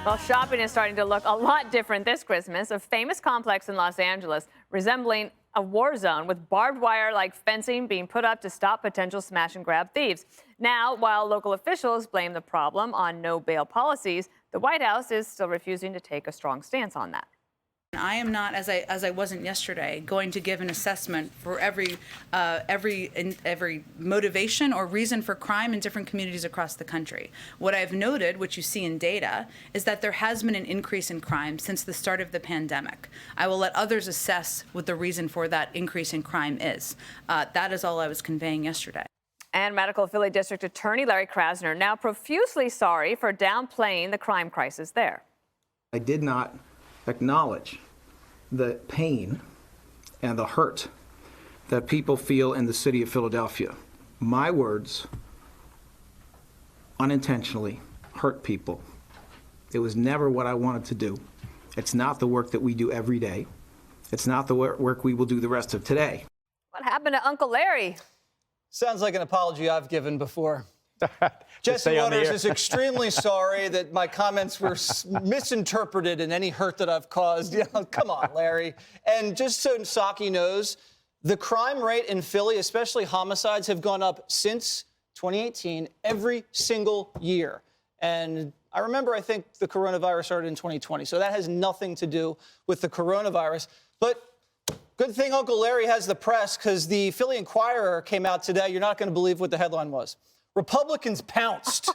Well, shopping is starting to look a lot different this Christmas. A famous complex in Los Angeles resembling a war zone with barbed wire like fencing being put up to stop potential smash and grab thieves. Now, while local officials blame the problem on no bail policies, the White House is still refusing to take a strong stance on that. I am not, as I wasn't yesterday, going to give an assessment for every motivation or reason for crime in different communities across the country. What I've noted, which you see in data, is that there has been an increase in crime since the start of the pandemic. I will let others assess what the reason for that increase in crime is. That is all I was conveying yesterday. And Medical Philly District Attorney Larry Krasner now profusely sorry for downplaying the crime crisis there. I did not acknowledge the pain and the hurt that people feel in the city of Philadelphia. My words unintentionally hurt people. It was never what I wanted to do. It's not the work that we do every day. It's not the work we will do the rest of today. What happened to Uncle Larry? Sounds like an apology I've given before. Jesse Waters is extremely sorry that my comments were misinterpreted in any hurt that I've caused. Yeah, come on, Larry. And just so PSAKI knows, the crime rate in Philly, especially homicides, have gone up since 2018 every single year. And I remember, I think the coronavirus started in 2020, so that has nothing to do with the coronavirus. But good thing Uncle Larry has the press, because the Philly Inquirer came out today. You're not going to believe what the headline was. Republicans pounced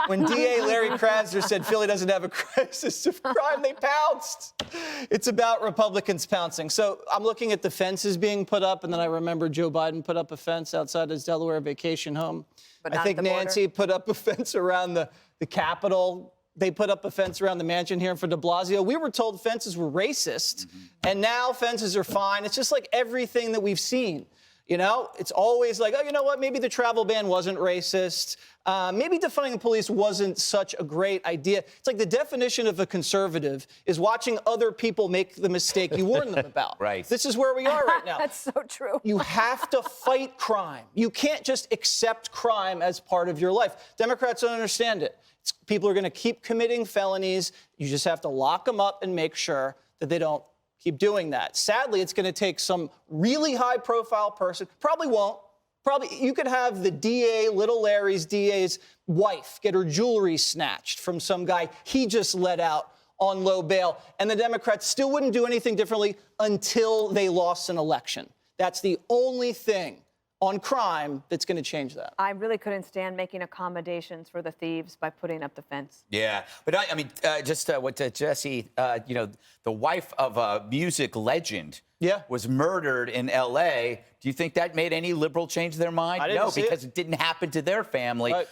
when DA Larry Krasner said Philly doesn't have a crisis of crime. They pounced. It's about Republicans pouncing. So I'm looking at the fences being put up, and then I remember Joe Biden put up a fence outside his Delaware vacation home. But I think Nancy put up a fence around the Capitol. They put up a fence around the mansion here for de Blasio. We were told fences were racist, and now fences are fine. It's just like everything that we've seen. You know, it's always like, oh, you know what, maybe the travel ban wasn't racist. Maybe defunding the police wasn't such a great idea. It's like the definition of a conservative is watching other people make the mistake you warned them about. Right. This is where we are right now. That's so true. You have to fight crime. You can't just accept crime as part of your life. Democrats don't understand it. People are going to keep committing felonies. You just have to lock them up and make sure that they don't keep doing that. Sadly, it's going to take some really high-profile person. Probably won't. Probably you could have the DA, Little Larry's DA's wife, get her jewelry snatched from some guy he just let out on low bail, and the Democrats still wouldn't do anything differently until they lost an election. That's the only thing on crime that's going to change that. I really couldn't stand making accommodations for the thieves by putting up the fence. Yeah, but I mean, just what Jesse, you know, the wife of a music legend was murdered in L.A. Do you think that made any liberal change their mind? No, because it didn't happen to their family. Right.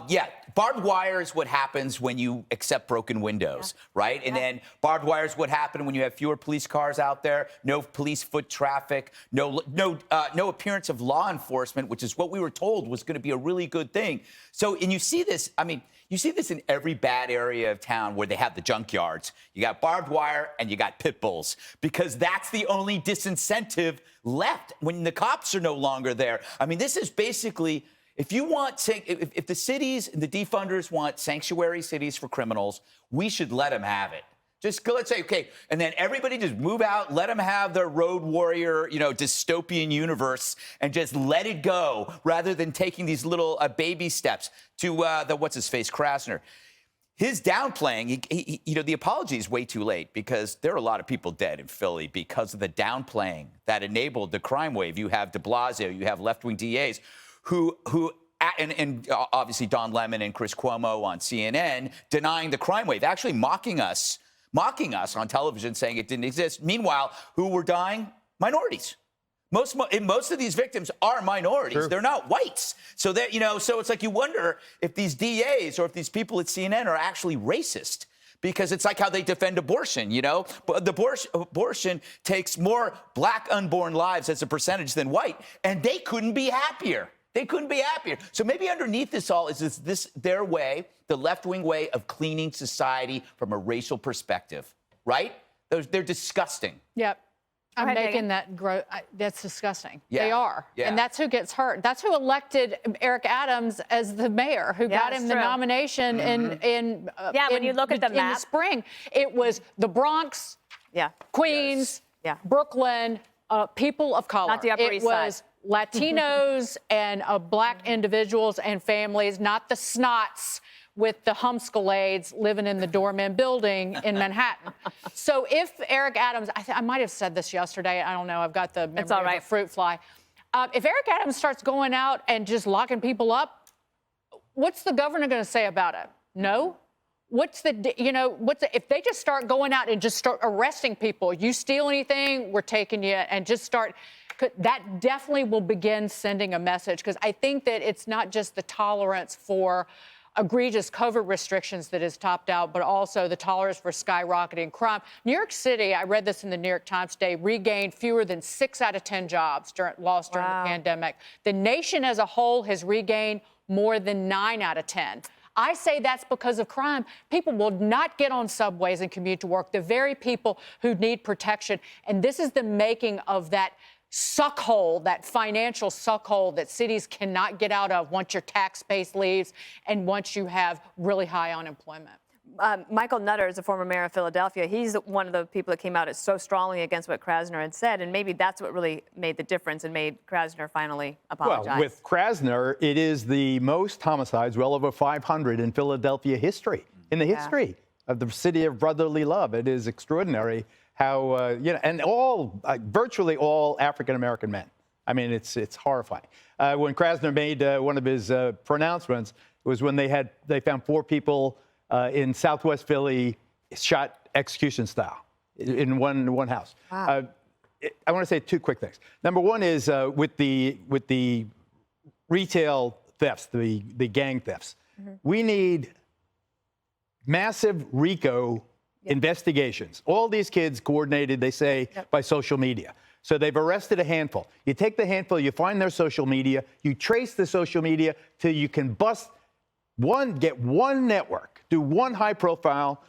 Yeah, barbed wire is what happens when you accept broken windows, right? And then barbed wire is what happened when you have fewer police cars out there, no police foot traffic, no appearance of law enforcement, which is what we were told was going to be a really good thing. So, and you see this, I mean, you see this in every bad area of town where they have the junkyards. You got barbed wire and you got pit bulls, because that's the only disincentive left when the cops are no longer there. I mean, this is basically, if you want, if the cities, the defunders want sanctuary cities for criminals, we should let them have it. Just go, let's say, okay, and then everybody just move out, let them have their road warrior, you know, dystopian universe, and just let it go, rather than taking these little baby steps to what's his face, Krasner. His downplaying, you know, the apology is way too late, because there are a lot of people dead in Philly because of the downplaying that enabled the crime wave. You have de Blasio, you have left-wing DAs who and obviously Don Lemon and Chris Cuomo on CNN denying the crime wave, actually mocking us on television, saying it didn't exist. Meanwhile, who were dying? Minorities. Most of these victims are minorities. Sure. They're not whites. So that, you know, so it's like you wonder if these DAs or if these people at CNN are actually racist, because it's like how they defend abortion, you know? But the abortion takes more black unborn lives as a percentage than white, and they couldn't be happier. They couldn't be happier. So maybe underneath this all is this their way, the left-wing way of cleaning society from a racial perspective, right? They're disgusting. Yep. I'm ahead, making Megan. that's disgusting. Yeah. They are. Yeah. And that's who gets hurt. That's who elected Eric Adams as the mayor, who got it's him the true. nomination in when you look at the in map. the spring. It was the Bronx, Queens, Brooklyn, people of color. Not the Upper East Side. It was Latinos and black individuals and families, not the snots with the Humskalades living in the doorman building in Manhattan. So if Eric Adams, I might have said this yesterday, I don't know, I've got the memory all of right. a fruit fly. If Eric Adams starts going out and just locking people up, what's the governor going to say about it? No? If they just start going out and just start arresting people, you steal anything, we're taking you, and just start, that definitely will begin sending a message, because I think that it's not just the tolerance for egregious COVID restrictions that is topped out, but also the tolerance for skyrocketing crime. New York City, I read this in the New York Times today, regained fewer than 6 out of 10 jobs lost during the pandemic. The nation as a whole has regained more than 9 out of 10. I say that's because of crime. People will not get on subways and commute to work, the very people who need protection. And this is the making of that suckhole, that financial suckhole that cities cannot get out of once your tax base leaves and once you have really high unemployment. Michael Nutter is a former mayor of Philadelphia. He's one of the people that came out so strongly against what Krasner had said, and maybe that's what really made the difference and made Krasner finally apologize. Well, with Krasner, it is the most homicides, well over 500 in Philadelphia history, in the history of the city of brotherly love. It is extraordinary how, and virtually all African-American men. I mean, it's horrifying. When Krasner made one of his pronouncements, it was when they found 4 people in Southwest Philly shot execution style in one house. Wow. I want to say 2 quick things. Number one is with the retail thefts, the gang thefts, we need massive RICO investigations. All these kids coordinated, they say, by social media. So they've arrested a handful. You take the handful, you find their social media, you trace the social media till you can get one network, do one high-profile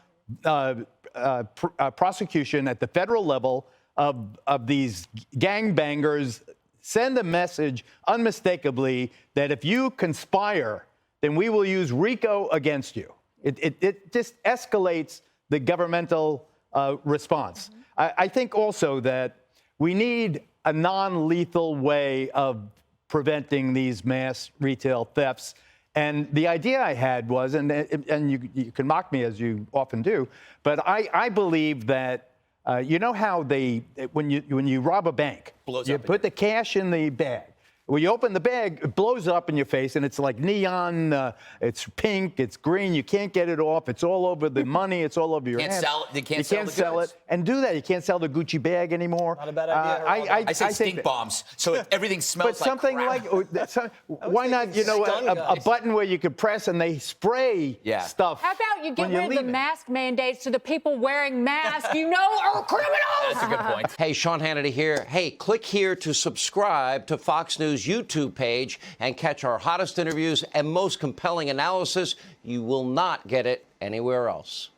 prosecution at the federal level of these gangbangers, send a message unmistakably that if you conspire, then we will use RICO against you. It just escalates the governmental response. I think also that we need a non-lethal way of preventing these mass retail thefts. And the idea I had was, and you can mock me as you often do, but I believe that you know how when you rob a bank, you put the cash in the bag. When you open the bag, it blows up in your face, and it's like neon. It's pink, it's green. You can't get it off. It's all over the money. It's all over your hands. You can't sell it. And do that. You can't sell the Gucci bag anymore. Not a bad idea. I say stink bombs, so everything smells but something like crap. Why not, a button where you could press and they spray stuff. How about you get rid of the mask mandates so the people wearing masks, are criminals? That's a good point. Hey, Sean Hannity here. Hey, click here to subscribe to Fox News YouTube page and catch our hottest interviews and most compelling analysis. You will not get it anywhere else.